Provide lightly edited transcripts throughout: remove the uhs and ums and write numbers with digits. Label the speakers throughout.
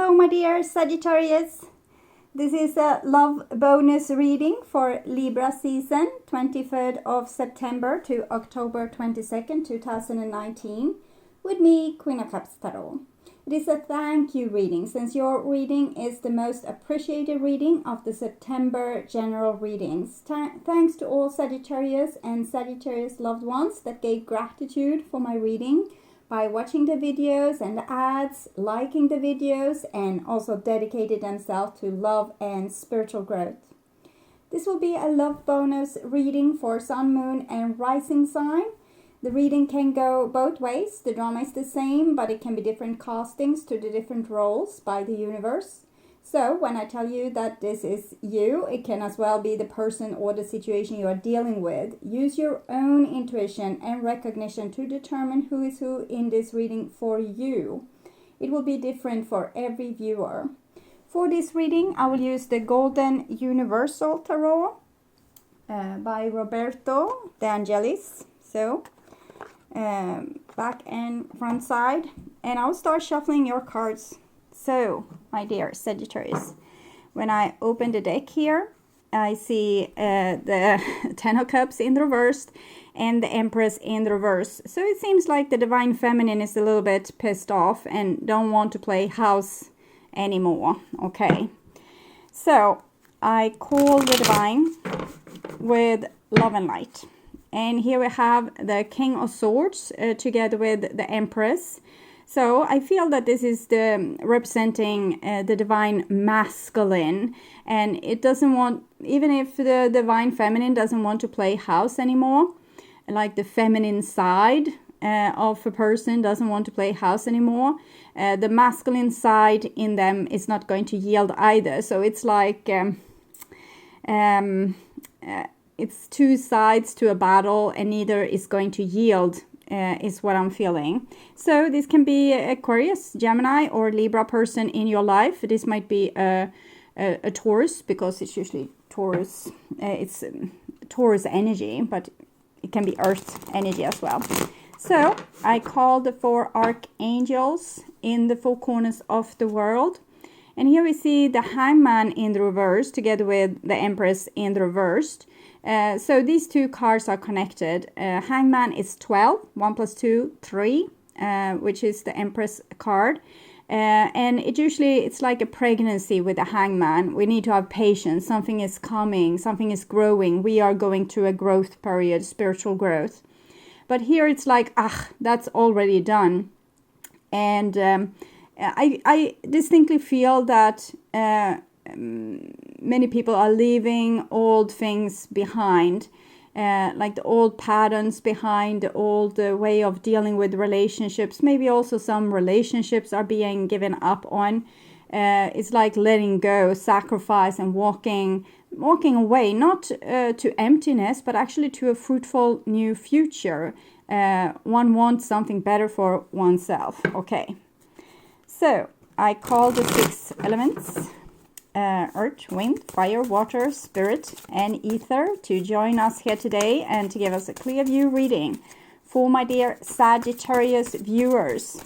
Speaker 1: Hello, my dear Sagittarius. This is a love bonus reading for Libra season, 23rd of September to October 22nd, 2019, with me, Queen of Cups Tarot. It is a thank you reading, since your reading is the most appreciated reading of the September general readings. Thanks to all Sagittarius and Sagittarius loved ones that gave gratitude for my reading by watching the videos and the ads, liking the videos, and also dedicated themselves to love and spiritual growth. This will be a love bonus reading for Sun, Moon, and Rising sign. The reading can go both ways. The drama is the same, but it can be different castings to the different roles by the universe. So when I tell you that this is you, it can as well be the person or the situation you are dealing with. Use your own intuition and recognition to determine who is who in this reading for you. It will be different for every viewer. For this reading, I will use the Golden Universal Tarot by Roberto De Angelis. So, back and front side. And I'll start shuffling your cards. So, my dear Sagittarius, when I open the deck here, I see the Ten of Cups in the reverse and the Empress in the reverse. So it seems like the Divine Feminine is a little bit pissed off and don't want to play house anymore. Okay, so I call the Divine with Love and Light. And here we have the King of Swords together with the Empress. So I feel that this is representing the divine masculine, and it doesn't want, even if the divine feminine doesn't want to play house anymore, like the feminine side of a person doesn't want to play house anymore, the masculine side in them is not going to yield either. So it's like it's two sides to a battle, and neither is going to yield. Is what I'm feeling. So this can be Aquarius, Gemini, or Libra person in your life. This might be a Taurus, because it's usually Taurus. It's Taurus energy, but it can be Earth energy as well. So I call the four archangels in the four corners of the world. And here we see the Hangman in the reverse together with the Empress in the reverse. So these two cards are connected. Hangman is 12, 1 plus 2, 3, which is the Empress card. And it's like a pregnancy with the Hangman. We need to have patience. Something is coming, something is growing. We are going through a growth period, spiritual growth. But here it's like, that's already done. And I distinctly feel that many people are leaving old things behind, like the old patterns behind, the old way of dealing with relationships. Maybe also some relationships are being given up on. It's like letting go, sacrifice, and walking away, not to emptiness, but actually to a fruitful new future. One wants something better for oneself. Okay, so I call the 6 elements. Earth, wind, fire, water, spirit, and ether to join us here today and to give us a clear view reading for my dear Sagittarius viewers.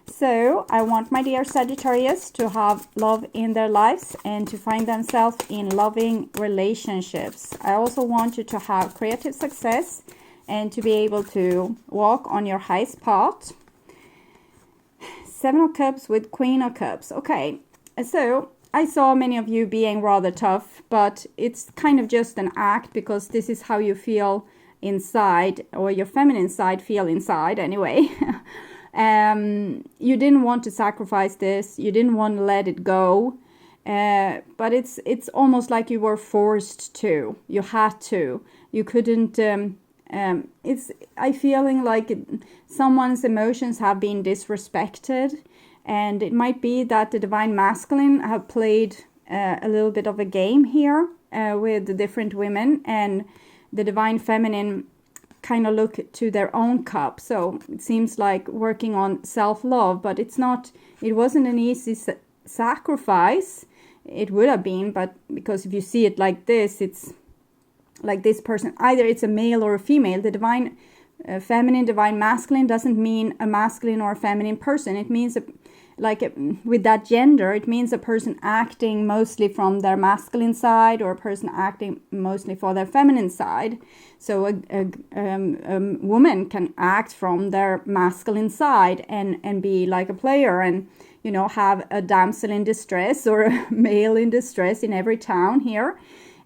Speaker 1: So I want my dear Sagittarius to have love in their lives and to find themselves in loving relationships. I also want you to have creative success and to be able to walk on your highest path. 7 of Cups with Queen of Cups. Okay, so I saw many of you being rather tough, but it's kind of just an act, because this is how you feel inside, or your feminine side feel inside anyway. You didn't want to sacrifice this. You didn't want to let it go. But it's almost like you were forced to. You had to. You couldn't. I feeling like someone's emotions have been disrespected. And it might be that the Divine Masculine have played a little bit of a game here with the different women. And the Divine Feminine kind of look to their own cup. So it seems like working on self-love. But it wasn't an easy sacrifice. It would have been. But because if you see it like this, it's like this person. Either it's a male or a female. The Divine Feminine, Divine Masculine doesn't mean a masculine or a feminine person. It means with that gender, it means a person acting mostly from their masculine side or a person acting mostly for their feminine side. So a woman can act from their masculine side and be like a player and, you know, have a damsel in distress or a male in distress in every town here.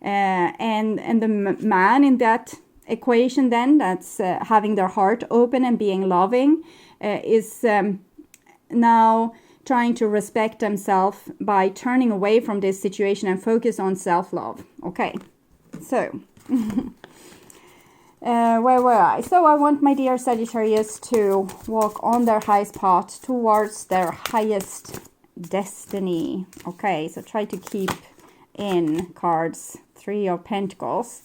Speaker 1: And the man in that equation then, that's having their heart open and being loving, is now trying to respect themselves by turning away from this situation and focus on self-love. Okay, so where were I? So I want my dear Sagittarius to walk on their highest path towards their highest destiny. Okay, so try to keep in cards. Three of Pentacles.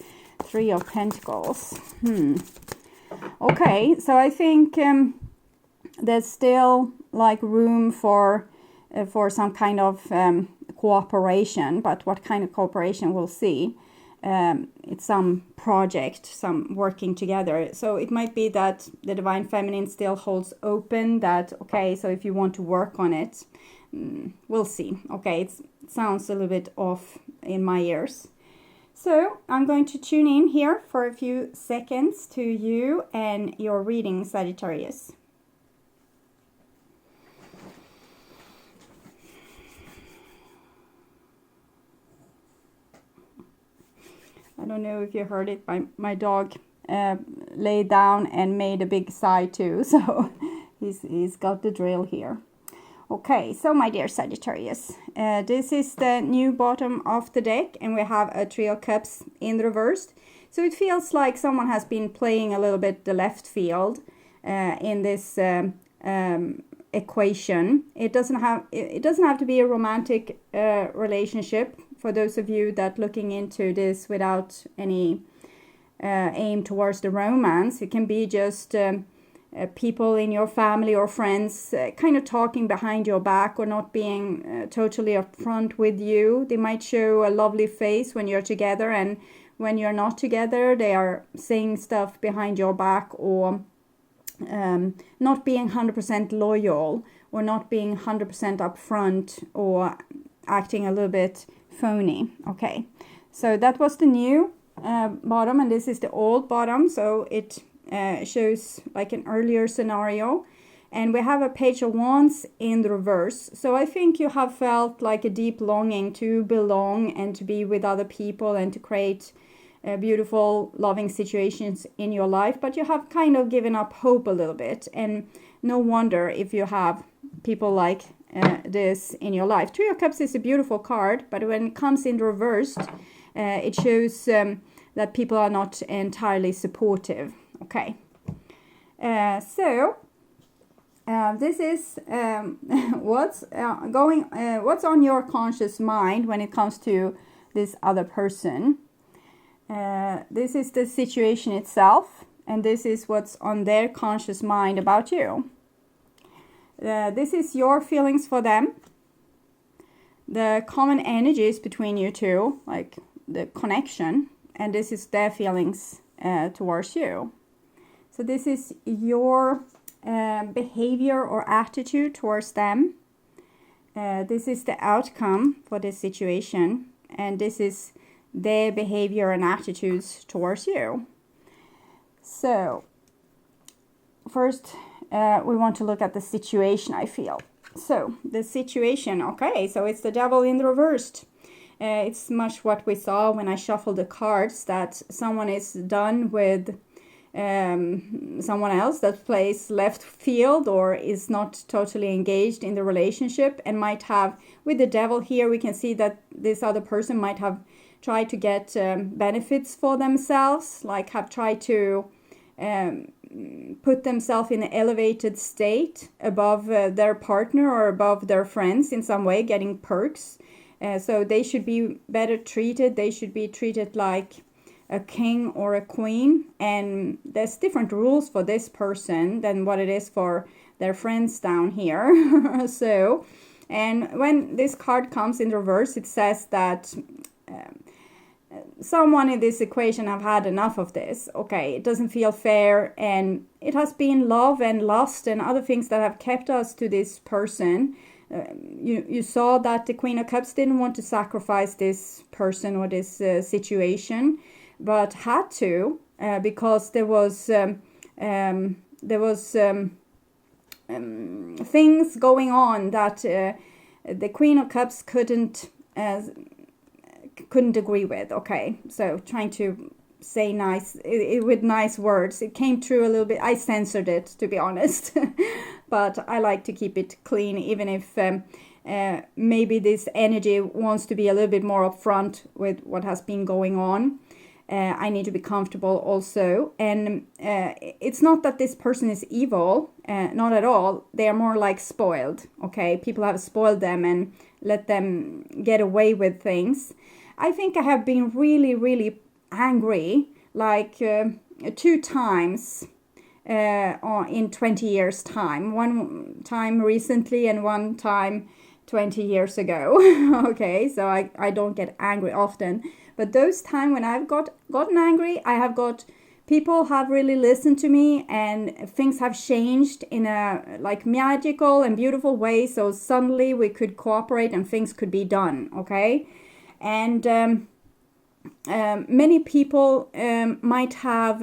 Speaker 1: Okay, so I think there's still like room for some kind of cooperation, but what kind of cooperation we'll see. It's some project, some working together. So it might be that the Divine Feminine still holds open that, okay, so if you want to work on it, we'll see. Okay, it sounds a little bit off in my ears. So I'm going to tune in here for a few seconds to you and your reading, Sagittarius. I don't know if you heard it, my dog laid down and made a big sigh too, so he's got the drill here. Okay, so my dear Sagittarius, this is the new bottom of the deck, and we have a Three of Cups in reversed. So it feels like someone has been playing a little bit the left field in this equation. It doesn't have to be a romantic relationship. For those of you that looking into this without any aim towards the romance, it can be just people in your family or friends kind of talking behind your back or not being totally upfront with you. They might show a lovely face when you're together, and when you're not together, they are saying stuff behind your back, or not being 100% loyal, or not being 100% upfront, or acting a little bit phony. Okay, so that was the new bottom, and this is the old bottom, so it shows like an earlier scenario. And we have a Page of Wands in the reverse. So I think you have felt like a deep longing to belong and to be with other people and to create beautiful loving situations in your life, but you have kind of given up hope a little bit. And no wonder if you have people like this in your life. Three of Cups is a beautiful card, but when it comes in reversed, it shows that people are not entirely supportive. Okay, so this is what's on your conscious mind when it comes to this other person. This is the situation itself, and this is what's on their conscious mind about you. This is your feelings for them, the common energies between you two, like the connection, and this is their feelings towards you. So this is your behavior or attitude towards them. This is the outcome for this situation, and this is their behavior and attitudes towards you. So first we want to look at the situation, I feel. So the situation, okay, so it's the Devil in the reversed. It's much what we saw when I shuffled the cards, that someone is done with someone else that plays left field or is not totally engaged in the relationship, and might have, with the Devil here, we can see that this other person might have tried to get benefits for themselves, like have tried to put themselves in an elevated state above their partner or above their friends in some way, getting perks. So they should be better treated. They should be treated like a king or a queen. And there's different rules for this person than what it is for their friends down here. So, and when this card comes in reverse, it says that someone in this equation have had enough of this. Okay, it doesn't feel fair, and it has been love and lust and other things that have kept us to this person you saw that the Queen of Cups didn't want to sacrifice this person or this situation, but had to because there was things going on that the Queen of Cups couldn't agree with. Okay, so trying to say nice with nice words. It came through a little bit. I censored it, to be honest, but I like to keep it clean, even if maybe this energy wants to be a little bit more upfront with what has been going on. I need to be comfortable also, and it's not that this person is evil, not at all. They are more like spoiled. Okay, people have spoiled them and let them get away with things. I think I have been really, really angry, like 2 times in 20 years time. One time recently and one time 20 years ago. Okay, so I don't get angry often, but those times when I've gotten angry, I have got people have really listened to me, and things have changed in a like magical and beautiful way. So suddenly we could cooperate and things could be done. Okay, and many people might have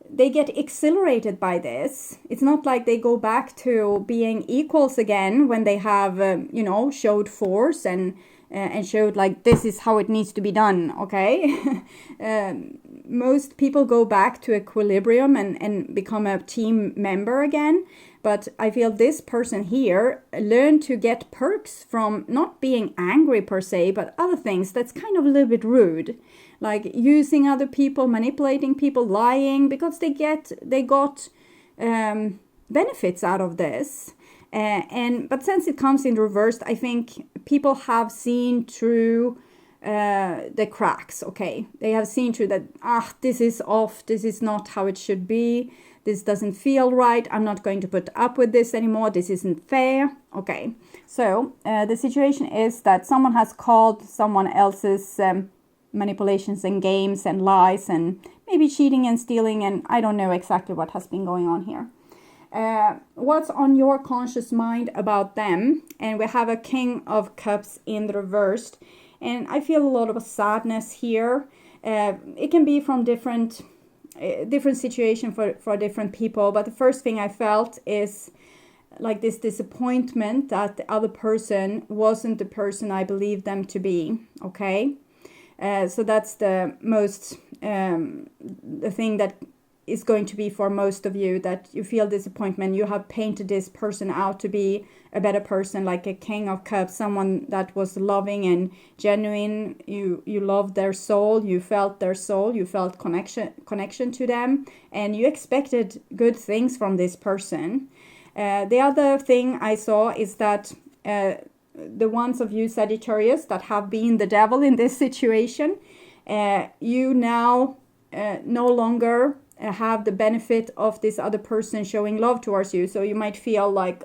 Speaker 1: they get exhilarated by this. It's not like they go back to being equals again when they have showed force and showed like this is how it needs to be done. Okay. Most people go back to equilibrium and become a team member again. But I feel this person here learned to get perks from not being angry per se, but other things that's kind of a little bit rude, like using other people, manipulating people, lying, because they got benefits out of this. But since it comes in reversed, I think people have seen through the cracks. Okay, they have seen through that. This is off. This is not how it should be. This doesn't feel right. I'm not going to put up with this anymore. This isn't fair. Okay, so the situation is that someone has called someone else's manipulations and games and lies and maybe cheating and stealing, and I don't know exactly what has been going on here. What's on your conscious mind about them? And we have a King of Cups in the reversed, and I feel a lot of sadness here. It can be from different situation for different people, but the first thing I felt is like this disappointment that the other person wasn't the person I believed them to be. Okay, so that's the most the thing that is going to be for most of you, that you feel disappointment. You have painted this person out to be a better person, like a King of Cups, someone that was loving and genuine. You loved their soul, you felt their soul, you felt connection to them, and you expected good things from this person. The other thing I saw is that the ones of you Sagittarius that have been the devil in this situation, you now no longer have the benefit of this other person showing love towards you. So you might feel like,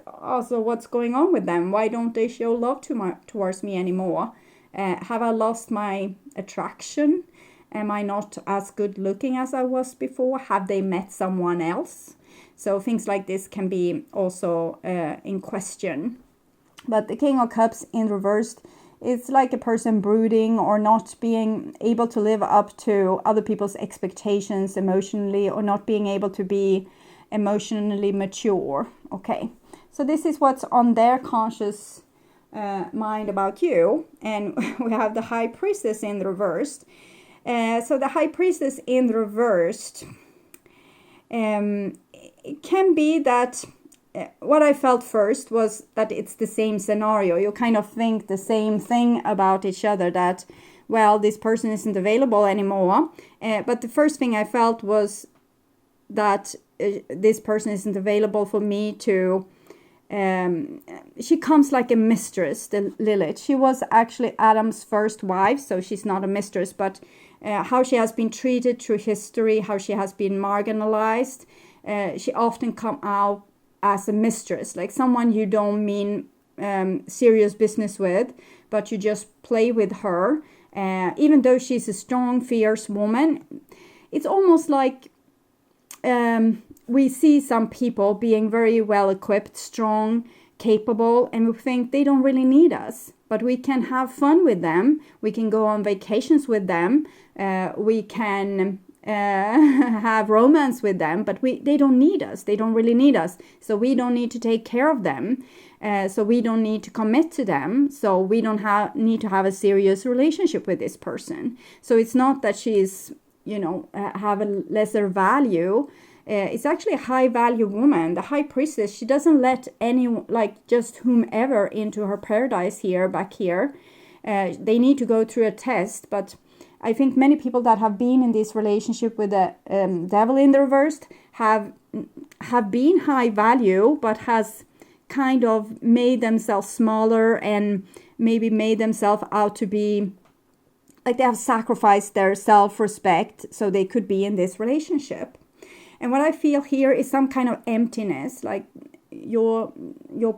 Speaker 1: so what's going on with them? Why don't they show love towards me anymore? Have I lost my attraction? Am I not as good looking as I was before? Have they met someone else? So things like this can be also in question. But the King of Cups in reversed, it's like a person brooding or not being able to live up to other people's expectations emotionally, or not being able to be emotionally mature. Okay, so this is what's on their conscious mind about you. And we have the High Priestess in the reversed. So the High Priestess in the reversed, it can be that what I felt first was that it's the same scenario. You kind of think the same thing about each other, that, well, this person isn't available anymore. But the first thing I felt was that this person isn't available for me to... she comes like a mistress, the Lilith. She was actually Adam's first wife, so she's not a mistress, but how she has been treated through history, how she has been marginalized, she often come out as a mistress, like someone you don't mean serious business with, but you just play with her. Even though she's a strong, fierce woman, it's almost like we see some people being very well equipped, strong, capable, and we think they don't really need us. But we can have fun with them. We can go on vacations with them. We can have romance with them, but they don't need us. They don't really need us. So we don't need to take care of them. So we don't need to commit to them. So we don't need to have a serious relationship with this person. So it's not that she's, have a lesser value. It's actually a high value woman. The high priestess, she doesn't let anyone, just whomever into her paradise back here. They need to go through a test. But I think many people that have been in this relationship with the devil in the reversed have been high value, but has kind of made themselves smaller and maybe made themselves out to be they have sacrificed their self-respect so they could be in this relationship. And what I feel here is some kind of emptiness, like your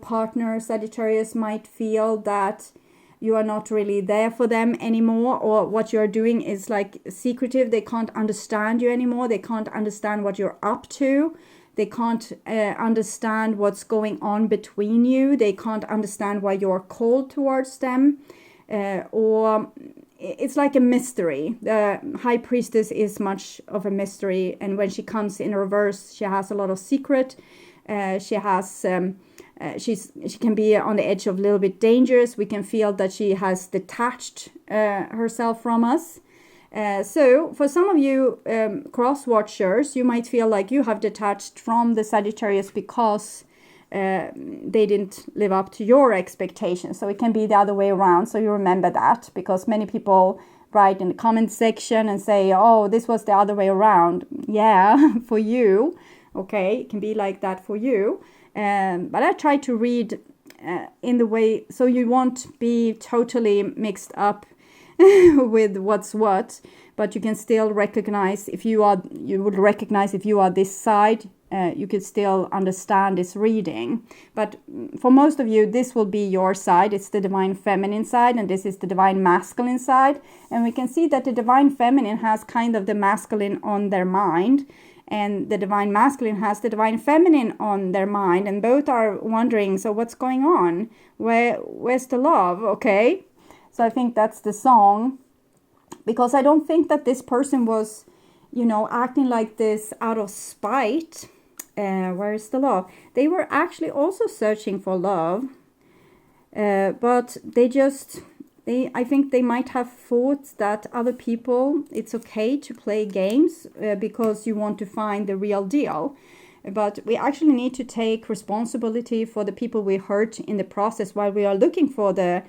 Speaker 1: partner, Sagittarius, might feel that you are not really there for them anymore, or what you're doing is secretive. They can't understand you anymore. They can't understand what you're up to. They can't understand what's going on between you. They can't understand why you're cold towards them, or it's like a mystery. The high priestess is much of a mystery, and when she comes in reverse, she has a lot of secret. She can be on the edge of a little bit dangerous. We can feel that she has detached herself from us. So for some of you cross watchers, you might feel like you have detached from the Sagittarius because they didn't live up to your expectations. So it can be the other way around. So you remember that, because many people write in the comment section and say, oh, this was the other way around. Yeah, for you. Okay, it can be like that for you. But I try to read in the way so you won't be totally mixed up with what's what, but you can still recognize you would recognize if you are this side. You could still understand this reading. But for most of you, this will be your side. It's the divine feminine side, and this is the divine masculine side. And we can see that the divine feminine has kind of the masculine on their mind, and the divine masculine has the divine feminine on their mind, and both are wondering, so what's going on? Where's the love? Okay. So I think that's the song, because I don't think that this person was, acting like this out of spite. Where is the love? They were actually also searching for love, but I think they might have thought that other people, it's okay to play games because you want to find the real deal. But we actually need to take responsibility for the people we hurt in the process while we are looking for that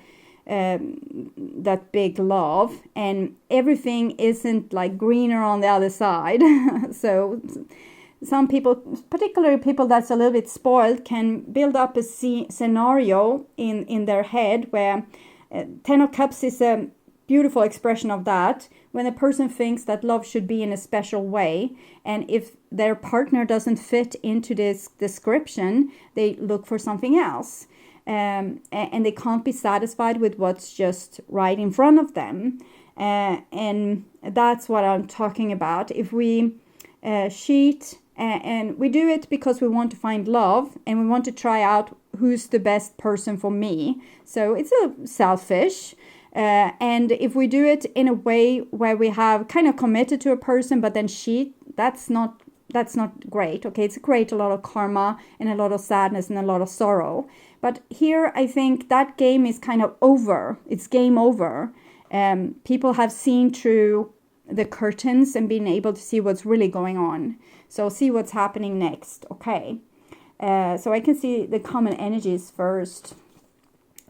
Speaker 1: big love, and everything isn't greener on the other side. So some people, particularly people that's a little bit spoiled, can build up a scenario in their head where Ten of Cups is a beautiful expression of that, when a person thinks that love should be in a special way, and if their partner doesn't fit into this description, they look for something else. And they can't be satisfied with what's just right in front of them. And that's what I'm talking about. If we cheat, and we do it because we want to find love, and we want to try out who's the best person for me. So it's selfish. And if we do it in a way where we have kind of committed to a person but then cheat, that's not great. Okay, it's create a lot of karma and a lot of sadness and a lot of sorrow. But here I think that game is kind of over. It's game over. People have seen through the curtains and been able to see what's really going on. So see what's happening next. Okay. So I can see the common energies first.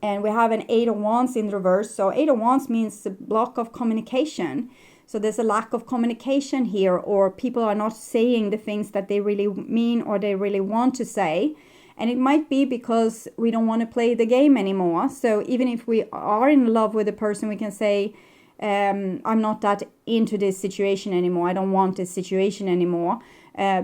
Speaker 1: And we have an 8 of Wands in reverse. So 8 of Wands means the block of communication. So there's a lack of communication here, or people are not saying the things that they really mean or they really want to say. And it might be because we don't want to play the game anymore. So even if we are in love with a person, we can say, I'm not that into this situation anymore. I don't want this situation anymore,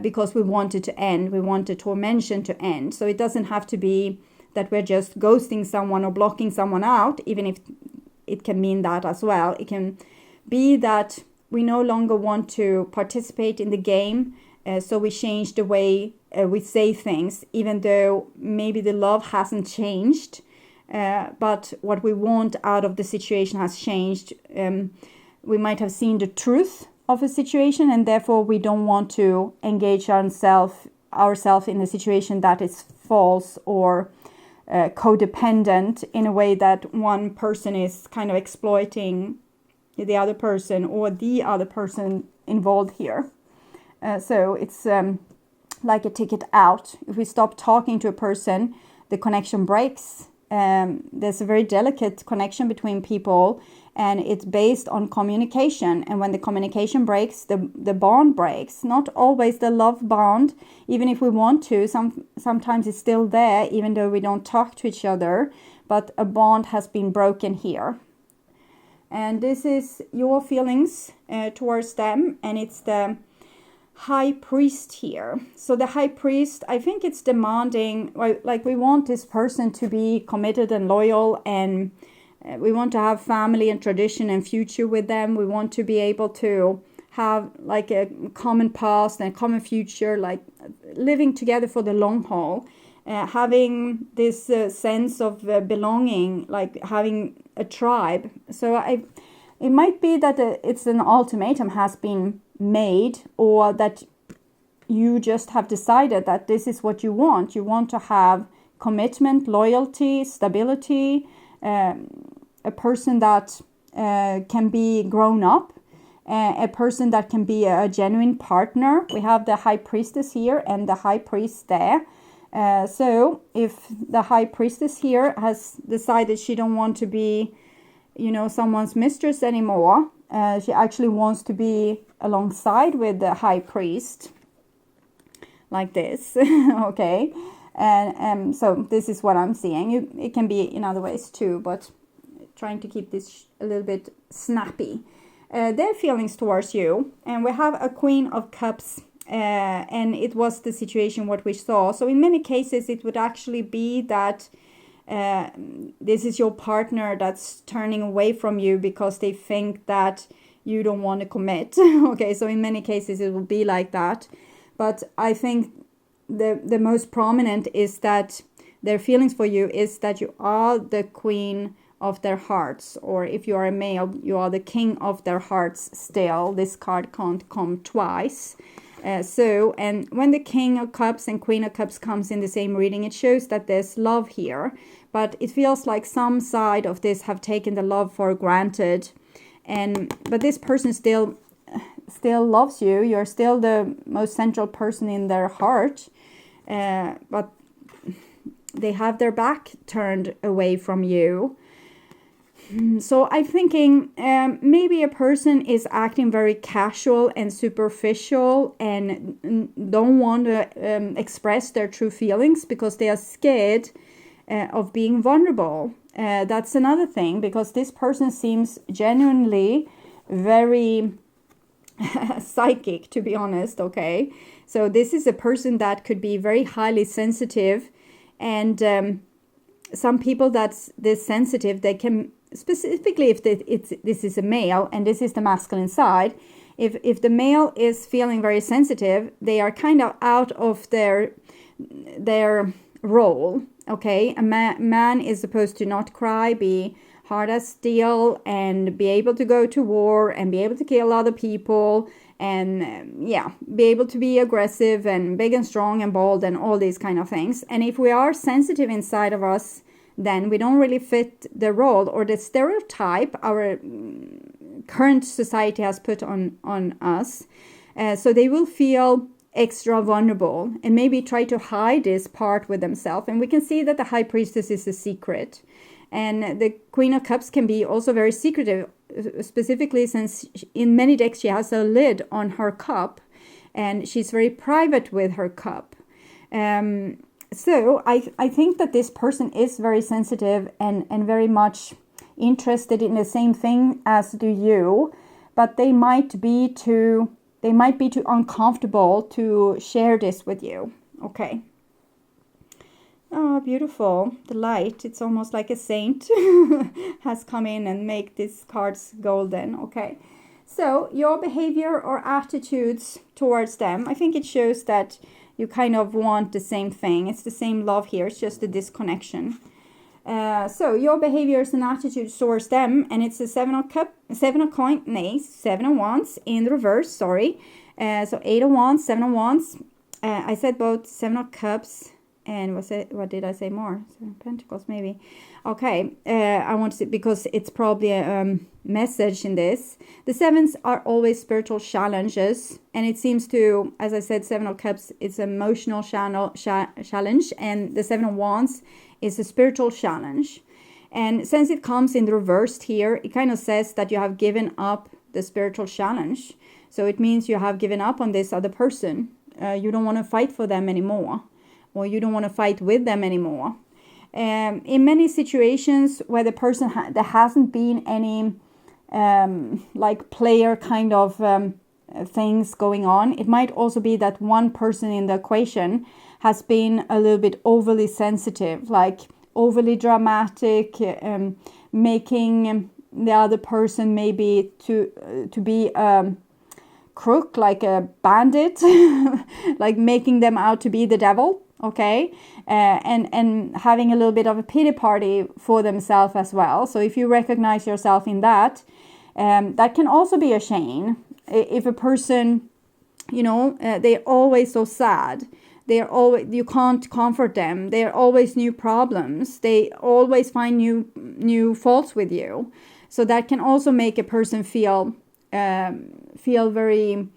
Speaker 1: because we want it to end. We want the tormentation to end. So it doesn't have to be that we're just ghosting someone or blocking someone out, even if it can mean that as well. It can be that we no longer want to participate in the game, So we change the way we say things, even though maybe the love hasn't changed, but what we want out of the situation has changed. We might have seen the truth of a situation, and therefore we don't want to engage ourselves in a situation that is false or codependent, in a way that one person is kind of exploiting the other person or the other person involved here. So it's like a ticket out. If we stop talking to a person, the connection breaks. There's a very delicate connection between people, and it's based on communication. And when the communication breaks, the bond breaks. Not always the love bond, even if we want to. Sometimes it's still there, even though we don't talk to each other. But a bond has been broken here. And this is your feelings towards them, and it's the High Priest here. So the High Priest, I think it's demanding, like we want this person to be committed and loyal, and we want to have family and tradition and future with them. We want to be able to have like a common past and a common future, like living together for the long haul, having this sense of belonging, like having a tribe. So it might be that it's an ultimatum has been made, or that you just have decided that this is what you want. You want to have commitment, loyalty, stability, a person that can be grown up, a person that can be a genuine partner. We have the High Priestess here and the High Priest there. So if the High Priestess here has decided she don't want to be, someone's mistress anymore, she actually wants to be alongside with the High Priest, like this. Okay, and so this is what I'm seeing. It can be in other ways too, but trying to keep this a little bit snappy. Their feelings towards you, and we have a Queen of Cups, and it was the situation what we saw. So in many cases it would actually be that this is your partner that's turning away from you because they think that you don't want to commit. Okay, so in many cases it will be like that. But I think the most prominent is that their feelings for you is that you are the queen of their hearts, or if you are a male, you are the king of their hearts still. This card can't come twice. And when the King of Cups and Queen of Cups comes in the same reading, it shows that there's love here, but it feels like some side of this have taken the love for granted. But this person still loves you. You're still the most central person in their heart, but they have their back turned away from you. So I'm thinking maybe a person is acting very casual and superficial and don't want to express their true feelings because they are scared of being vulnerable. That's another thing, because this person seems genuinely very psychic, to be honest, okay? So this is a person that could be very highly sensitive, and some people that's this sensitive, they can, specifically if this is a male and this is the masculine side, if the male is feeling very sensitive, they are kind of out of their role, okay? A man is supposed to not cry, be hard as steel, and be able to go to war and be able to kill other people, and be able to be aggressive and big and strong and bold and all these kind of things. And if we are sensitive inside of us, then we don't really fit the role or the stereotype our current society has put on us. So they will feel extra vulnerable and maybe try to hide this part with themselves. And we can see that the High Priestess is a secret. And the Queen of Cups can be also very secretive, specifically since in many decks she has a lid on her cup and she's very private with her cup. So I think that this person is very sensitive and very much interested in the same thing as do you, but they might be too uncomfortable to share this with you. Okay. Oh, beautiful. The light. It's almost like a saint has come in and make these cards golden. Okay. So your behavior or attitudes towards them, I think it shows that you kind of want the same thing. It's the same love here. It's just a disconnection. So your behaviors and attitudes towards them, and it's a seven of wands in reverse. Sorry. So 8 of wands, 7 of wands. I said both 7 of cups. And what did I say more? 7 of Pentacles, maybe. Okay, I want to see, because it's probably a message in this. The sevens are always spiritual challenges. And it seems to, as I said, 7 of Cups, it's an emotional challenge. And the 7 of Wands is a spiritual challenge. And since it comes in reversed here, it kind of says that you have given up the spiritual challenge. So it means you have given up on this other person. You don't want to fight for them anymore. Or you don't want to fight with them anymore. In many situations where the person there hasn't been any like player kind of things going on, it might also be that one person in the equation has been a little bit overly sensitive, like overly dramatic, making the other person maybe to be crook, like a bandit, like making them out to be the devil. Okay, and having a little bit of a pity party for themselves as well. So if you recognize yourself in that, that can also be a shame. If a person, you know, they're always so sad, you can't comfort them. There are always new problems. They always find new faults with you. So that can also make a person feel very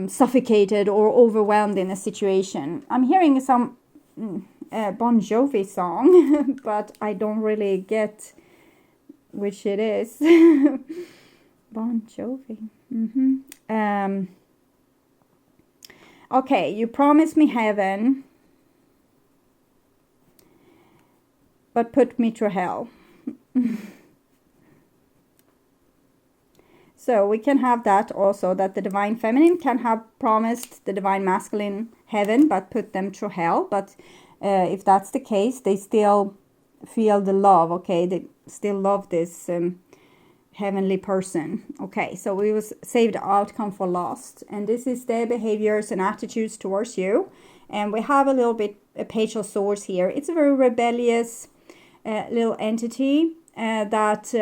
Speaker 1: suffocated or overwhelmed in a situation. I'm hearing some Bon Jovi song, but I don't really get which it is. Bon Jovi. Okay, you promised me heaven, but put me through hell. So we can have that also, that the divine feminine can have promised the divine masculine heaven, but put them through hell. But if that's the case, they still feel the love, okay? They still love this heavenly person. Okay, so we will save the outcome for last. And this is their behaviors and attitudes towards you. And we have a little bit a Page of Swords here. It's a very rebellious little entity that...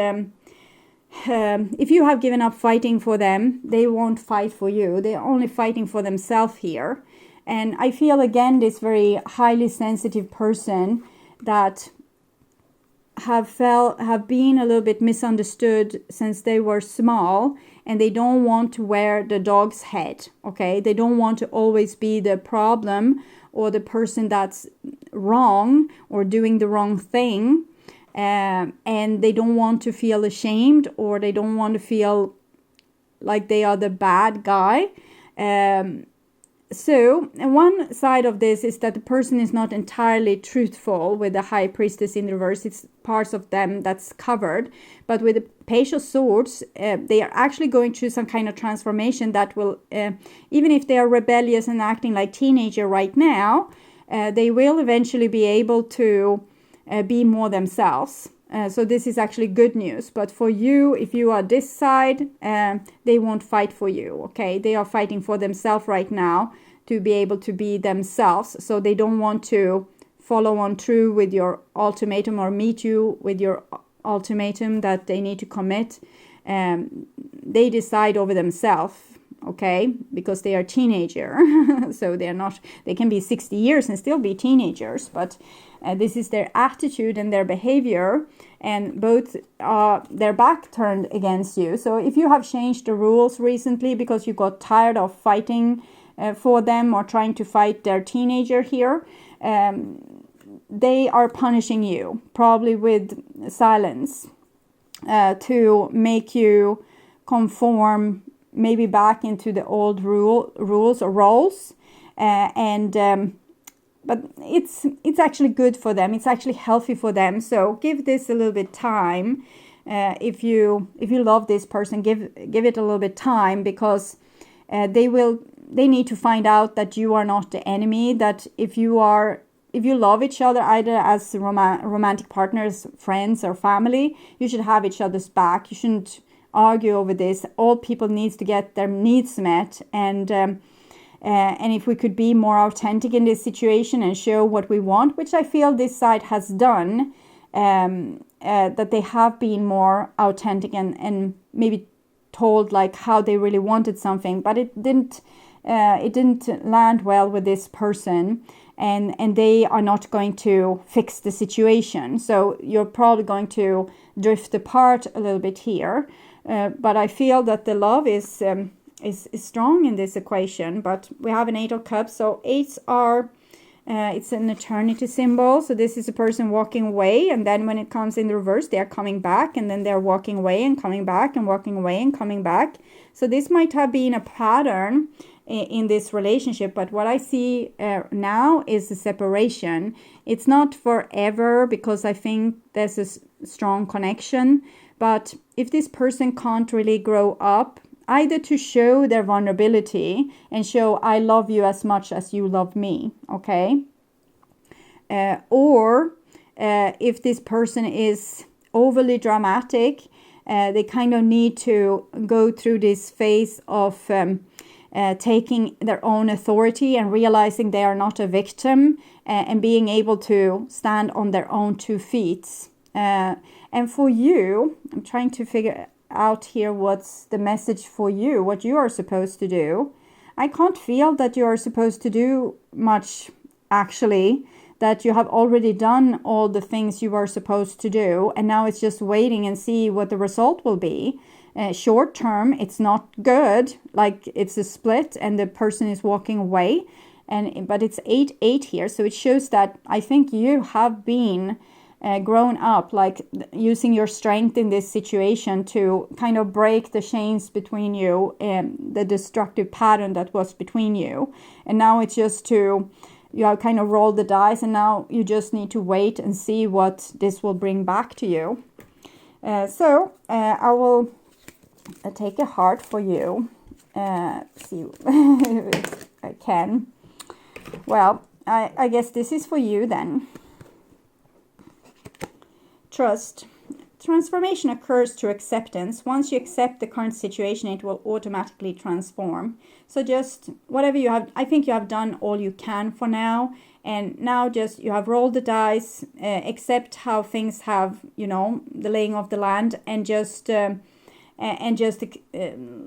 Speaker 1: if you have given up fighting for them, they won't fight for you. They're only fighting for themselves here. And I feel again this very highly sensitive person that have been a little bit misunderstood since they were small, and they don't want to wear the dog's head. Okay, they don't want to always be the problem or the person that's wrong or doing the wrong thing. And they don't want to feel ashamed, or they don't want to feel like they are the bad guy. So one side of this is that the person is not entirely truthful with the High Priestess in reverse. It's parts of them that's covered. But with the Page of Swords, they are actually going through some kind of transformation that will, even if they are rebellious and acting like teenager right now, they will eventually be able to be more themselves. So this is actually good news. But for you, if you are this side, they won't fight for you. Okay, they are fighting for themselves right now to be able to be themselves. So they don't want to follow on through with your ultimatum or meet you with your ultimatum that they need to commit. They decide over themselves. Okay, because they are teenager. So they can be 60 years and still be teenagers, but this is their attitude and their behavior, and both their back turned against you. So if you have changed the rules recently because you got tired of fighting for them or trying to fight their teenager here, they are punishing you, probably with silence, to make you conform maybe back into the old rules or roles, but it's actually good for them. It's actually healthy for them. So give this a little bit time. If you love this person, give it a little bit time, because they need to find out that you are not the enemy. That if you love each other, either as romantic partners, friends, or family, you should have each other's back. You shouldn't argue over this. All people needs to get their needs met, and if we could be more authentic in this situation and show what we want, which I feel this side has done, that they have been more authentic and maybe told like how they really wanted something, but it didn't land well with this person, and they are not going to fix the situation. So you're probably going to drift apart a little bit here, but I feel that the love is strong in this equation. But we have an 8 of Cups, so 8s are it's an eternity symbol. So this is a person walking away, and then when it comes in the reverse, they are coming back, and then they're walking away and coming back and walking away and coming back. So this might have been a pattern in this relationship, but what I see now is the separation. It's not forever, because I think there's a strong connection, but if this person can't really grow up, either to show their vulnerability and show I love you as much as you love me, okay? Or if this person is overly dramatic, they kind of need to go through this phase of taking their own authority and realizing they are not a victim, and being able to stand on their own 2 feet. And for you, I'm trying to figure out here what's the message for you, what you are supposed to do. I can't feel that you are supposed to do much, actually, that you have already done all the things you were supposed to do, and now it's just waiting and see what the result will be. Short term, it's not good, like it's a split and the person is walking away, but it's 8-8 here, so it shows that I think you have been grown up, like using your strength in this situation to kind of break the chains between you and the destructive pattern that was between you. And now it's just you have kind of rolled the dice, and now you just need to wait and see what this will bring back to you. So I will take a heart for you. See if I can. Well, I guess this is for you then. Trust. Transformation occurs through acceptance. Once you accept the current situation, it will automatically transform. So just whatever you have, I think you have done all you can for now. And now just you have rolled the dice, accept how things have, the laying of the land, and just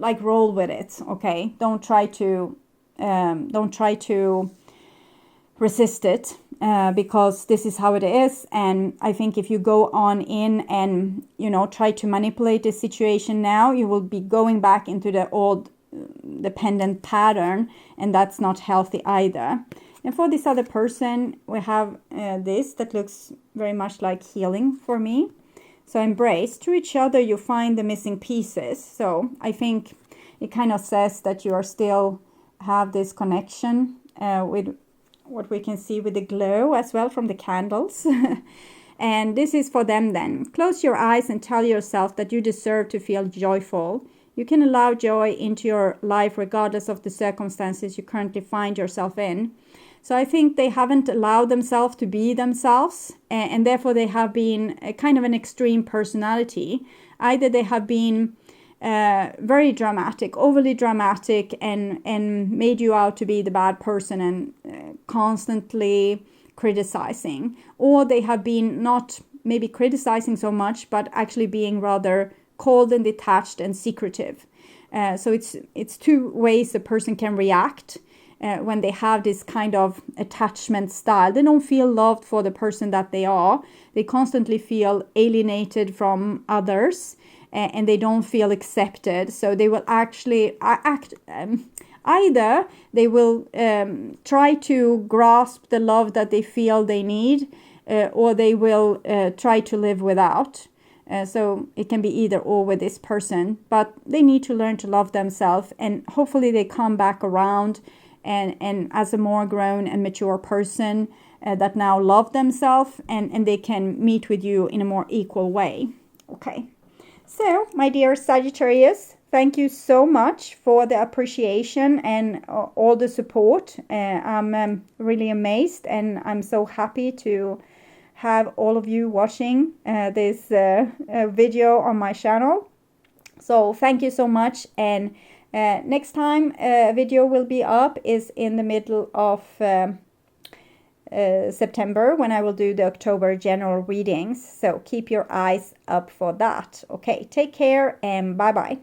Speaker 1: like roll with it. Okay, don't try to resist it. Because this is how it is, and I think if you go on in and try to manipulate the situation now, you will be going back into the old dependent pattern, and that's not healthy either. And for this other person, we have this that looks very much like healing for me. So embrace. Through each other you find the missing pieces. So I think it kind of says that you are still have this connection with what we can see with the glow as well from the candles. And this is for them then. Close your eyes and tell yourself that you deserve to feel joyful. You can allow joy into your life regardless of the circumstances you currently find yourself in. So I think they haven't allowed themselves to be themselves, and therefore they have been a kind of an extreme personality. Either they have been very dramatic, overly dramatic, and made you out to be the bad person and constantly criticizing, or they have been not maybe criticizing so much, but actually being rather cold and detached and secretive. So it's 2 ways a person can react when they have this kind of attachment style. They don't feel loved for the person that they are. They constantly feel alienated from others, and they don't feel accepted. So they will actually act, either they will try to grasp the love that they feel they need, or they will try to live without. So it can be either or with this person, but they need to learn to love themselves, and hopefully they come back around and as a more grown and mature person that now love themselves, and they can meet with you in a more equal way. Okay. So, my dear Sagittarius, thank you so much for the appreciation and all the support. I'm really amazed, and I'm so happy to have all of you watching this video on my channel. So thank you so much, and next time a video will be up is in the middle of September, when I will do the October general readings. So keep your eyes up for that. Okay, take care and bye bye.